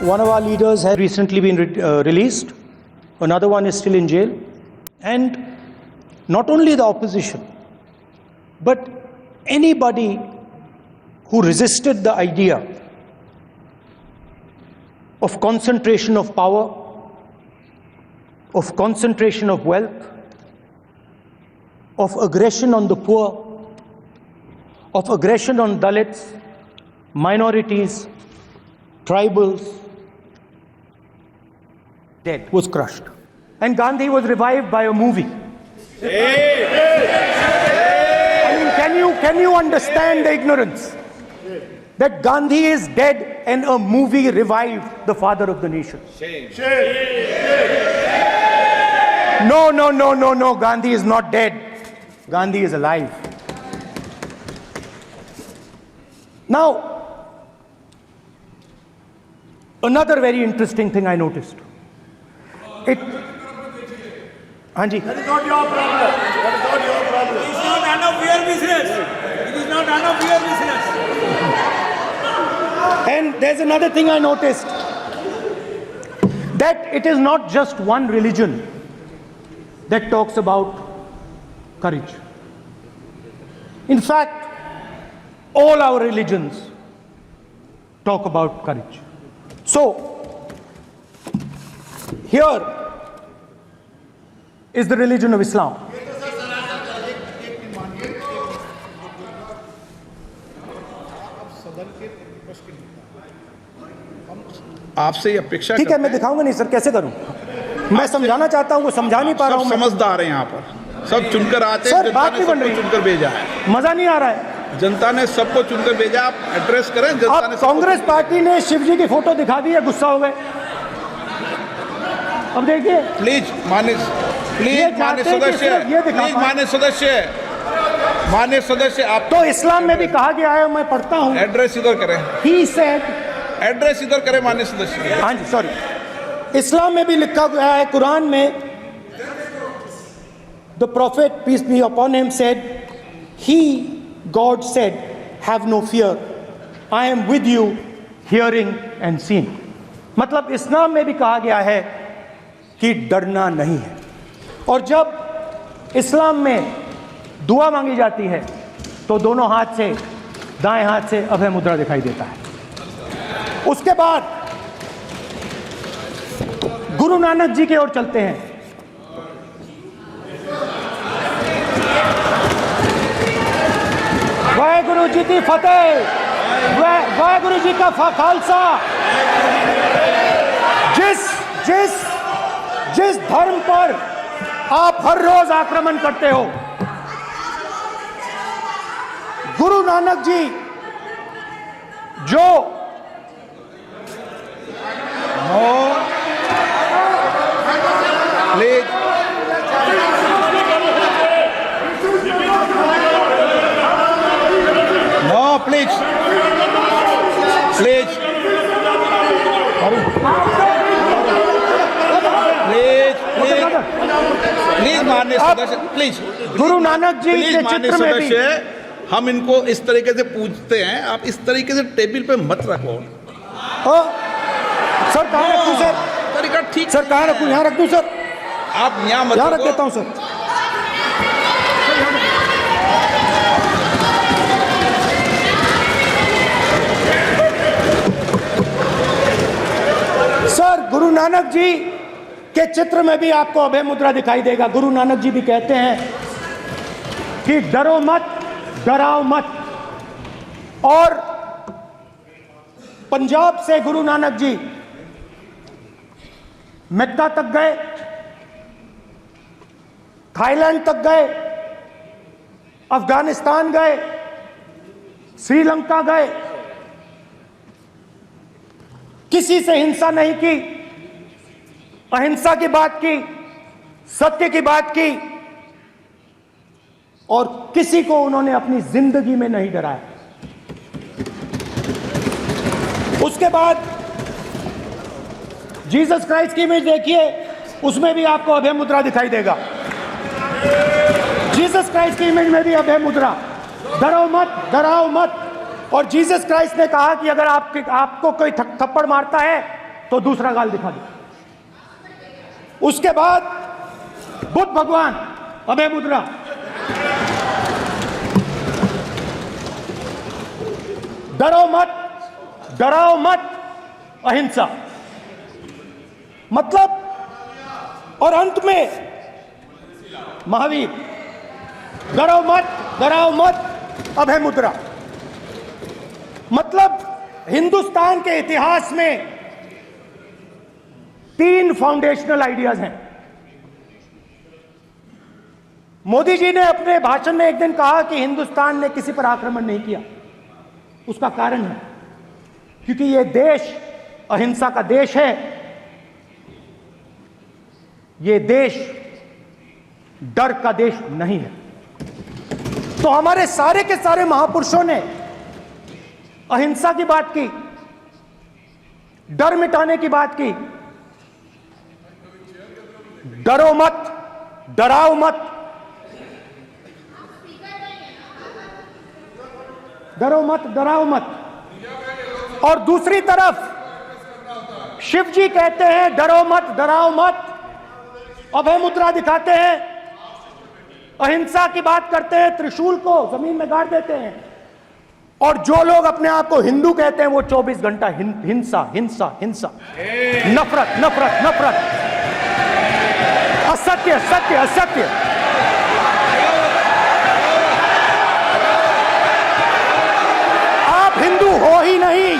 One of our leaders has recently been released. Another one is still in jail. And not only the opposition, but anybody who resisted the idea of concentration of power, of concentration of wealth, of aggression on the poor, of aggression on Dalits, minorities, tribals, dead, was crushed. And Gandhi was revived by a movie. Can you understand the ignorance? That Gandhi is dead and a movie revived the father of the nation. No, Gandhi is not dead. Gandhi is alive. Now, another very interesting thing I noticed. Hanji. That is not your problem. That is not your problem. It is not none of your business. It is not none of your business. And there's another thing I noticed. That it is not just one religion that talks about courage. In fact, all our religions talk about courage. So, here is the religion of Islam. आपसे ये अपेक्षा ठीक है, मैं दिखाऊंगा नहीं sir, कैसे करूं? मैं समझाना चाहता हूं, वो समझा नहीं पा रहा हूं। समझदार हैं यहाँ पर, सब चुनकर आते हैं। सर, बात नहीं बन रही, चुनकर भेजा है, मजा नहीं आ रहा है। जनता ने सबको चुनकर भेजा, आप एड्रेस करें। जनता ने कांग्रेस पार्टी ने शिव जी की फोटो दिखा दी है, गुस्सा हो गए। अब देखिए, प्लीज मान्य सदस्य, आप तो इस्लाम में भी कहा गया है, मैं पढ़ता हूँ। एड्रेस इधर करें। He said, एड्रेस इधर करें मान्य सदस्य। हाँ जी, सॉरी, इस्लाम में भी लिखा गया है, कुरान में, the prophet peace be upon him said, God said, have no fear, I am with you, hearing and seeing. मतलब इस्लाम में भी कहा गया है कि डरना नहीं है। और जब इस्लाम में दुआ मांगी जाती है तो दोनों हाथ से, दाएं हाथ से अभय मुद्रा दिखाई देता है। उसके बाद गुरु नानक जी की ओर चलते हैं। वाहेगुरु जी की फतेह, वाहेगुरु जी का खालसा। जिस धर्म पर आप हर रोज आक्रमण करते हो, गुरु नानक जी जो प्लीज माननीय सदस्य, प्लीज गुरु नानक जी के चित्र में भी हम इनको इस तरीके से पूछते हैं, आप इस तरीके से टेबल पे मत रखो। सर कहाँ रखूं सर? तरीका ठीक सर, कहाँ रखूं? यहाँ रख दूं सर? आप यहाँ मत यहाँ रख देता हूँ सर। सर, गुरु नानक जी के चित्र में भी आपको अभय मुद्रा दिखाई देगा। गुरु नानक जी भी कहते हैं कि डरो मत, डराओ मत। और पंजाब से गुरु नानक जी मेक्का तक गए, थाईलैंड तक गए, अफगानिस्तान गए, श्रीलंका गए, किसी से हिंसा नहीं की, अहिंसा की बात की, सत्य की बात की, और किसी को उन्होंने अपनी जिंदगी में नहीं डराया। उसके बाद जीसस क्राइस्ट की इमेज देखिए, उसमें भी आपको अभय मुद्रा दिखाई देगा। जीसस क्राइस्ट की इमेज में भी अभय मुद्रा, डरो मत, डराओ मत। और जीसस क्राइस्ट ने कहा कि अगर आपको कोई थप्पड़ मारता है तो दूसरा गाल दिखा दो। उसके बाद बुद्ध भगवान, अभय मुद्रा। डराओ मत, अहिंसा। मतलब, और अंत में महावीर, डराओ मत, अभय मुद्रा। मतलब हिंदुस्तान के इतिहास में 3 फाउंडेशनल आइडियाज हैं। मोदी जी ने अपने भाषण में एक दिन कहा कि हिंदुस्तान ने किसी पर आक्रमण नहीं किया। उसका कारण है क्योंकि यह देश अहिंसा का देश है, यह देश डर का देश नहीं है। तो हमारे सारे के सारे महापुरुषों ने अहिंसा की बात की, डर मिटाने की बात की। डराओ मत। और दूसरी तरफ शिव जी कहते हैं डराओ मत, अभय मुद्रा दिखाते हैं, अहिंसा की बात करते हैं, त्रिशूल को जमीन में गाड़ देते हैं। और जो लोग अपने आप को हिंदू कहते हैं वो 24 घंटा हिंसा, नफरत, असत्य। आप हिंदू हो ही नहीं।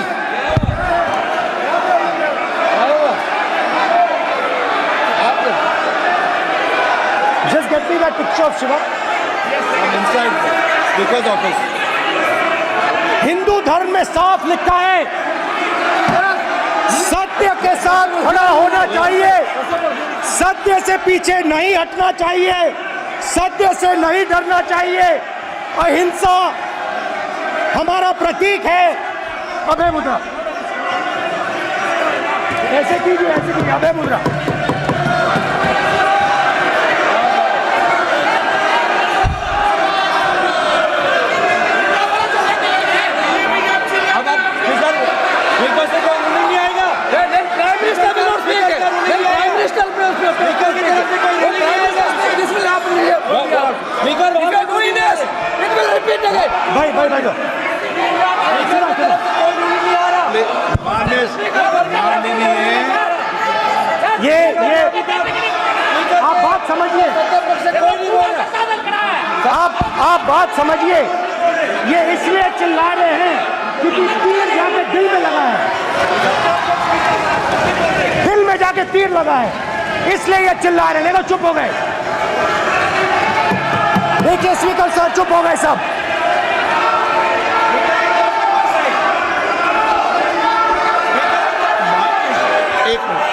Just get me that picture of Shiva. I'm inside because of it. Hindu धर्म में साफ लिखा है, सत्य के साथ खड़ा होना चाहिए, सत्य से पीछे नहीं हटना चाहिए, सत्य से नहीं डरना चाहिए। अहिंसा हमारा प्रतीक है। अभय मुद्रा ऐसे कीजिए, अभय मुद्रा। भाई ये आप बात समझिए, आप बात समझिए। ये इसलिए चिल्ला रहे हैं क्योंकि तीर जाके दिल में लगा है, दिल में जाके तीर लगा है, इसलिए ये चिल्ला रहे हैं। नहीं तो चुप हो गए। देखिए स्पीकर साहब चुप हो गए सब। एक मिनट।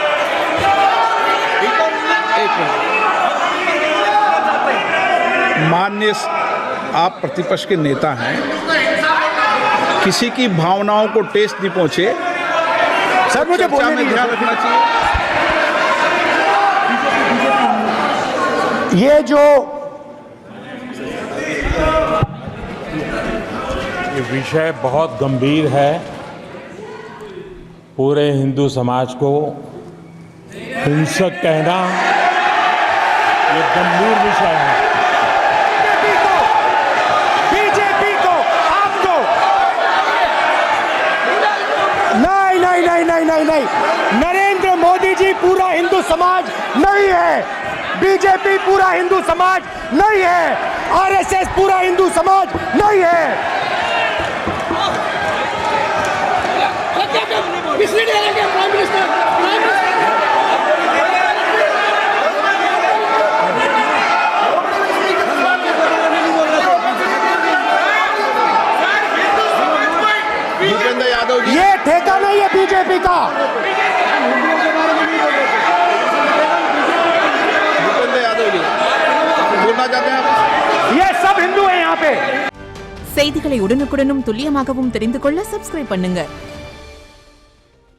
माननीय आप प्रतिपक्ष के नेता हैं, किसी की भावनाओं को ठेस नहीं पहुंचे, सर मुझे चर्चा में ध्यान रखना चाहिए। ये विषय बहुत गंभीर है। पूरे हिंदू समाज को हिंसक कहना ये गंभीर विषय है। बीजेपी को आपको नहीं, नरेंद्र मोदी जी पूरा हिंदू समाज नहीं है, बीजेपी पूरा हिंदू समाज नहीं है, आरएसएस पूरा हिंदू समाज नहीं है। भूपेंद्र यादव जी, ये ठेका नहीं है बीजेपी का। भूपेंद्र यादव जी बोलना चाहते हैं आप? ये सब हिंदू हैं यहाँ पे। செய்திகளை உடனுக்குடனும் துல்லியமாகவும் தெரிந்து கொள்ள சப்ஸ்கிரைப் பண்ணுங்க।